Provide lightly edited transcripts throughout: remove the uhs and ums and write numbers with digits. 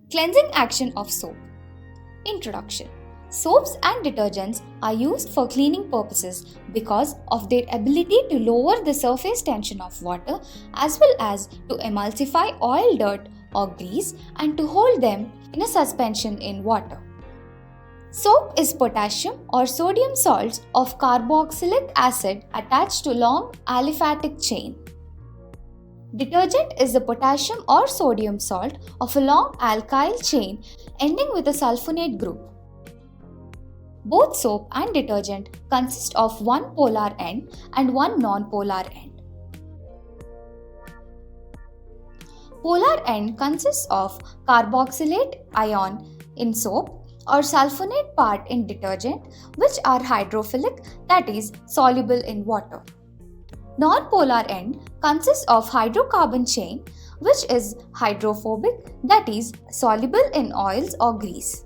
Cleansing action of soap. Introduction. Soaps and detergents are used for cleaning purposes because of their ability to lower the surface tension of water as well as to emulsify oil, dirt, or grease and to hold them in a suspension in water. Soap is potassium or sodium salts of carboxylic acid attached to long aliphatic chain. Detergent is the potassium or sodium salt of a long alkyl chain ending with a sulfonate group. Both soap and detergent consist of one polar end and one non-polar end. Polar end consists of carboxylate ion in soap or sulfonate part in detergent, which are hydrophilic, that is, soluble in water. Non-polar end consists of hydrocarbon chain, which is hydrophobic, that is, soluble in oils or grease.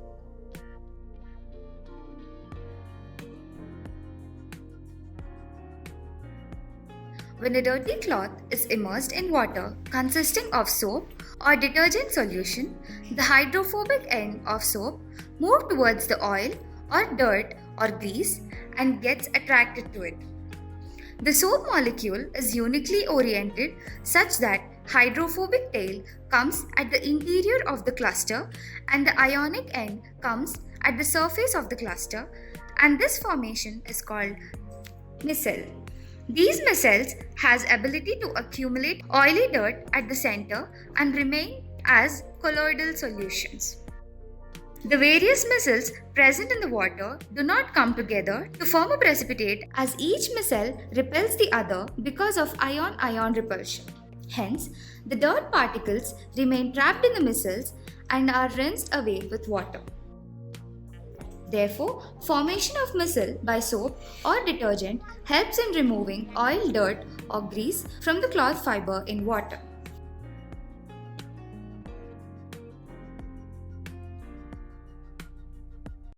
When a dirty cloth is immersed in water consisting of soap or detergent solution, the hydrophobic end of soap moves towards the oil or dirt or grease and gets attracted to it. The soap molecule is uniquely oriented such that hydrophobic tail comes at the interior of the cluster and the ionic end comes at the surface of the cluster, and this formation is called micelle. These micelles has ability to accumulate oily dirt at the center and remain as colloidal solutions. The various micelles present in the water do not come together to form a precipitate as each micelle repels the other because of ion-ion repulsion. Hence, the dirt particles remain trapped in the micelles and are rinsed away with water. Therefore, formation of micelle by soap or detergent helps in removing oil, dirt or grease from the cloth fiber in water.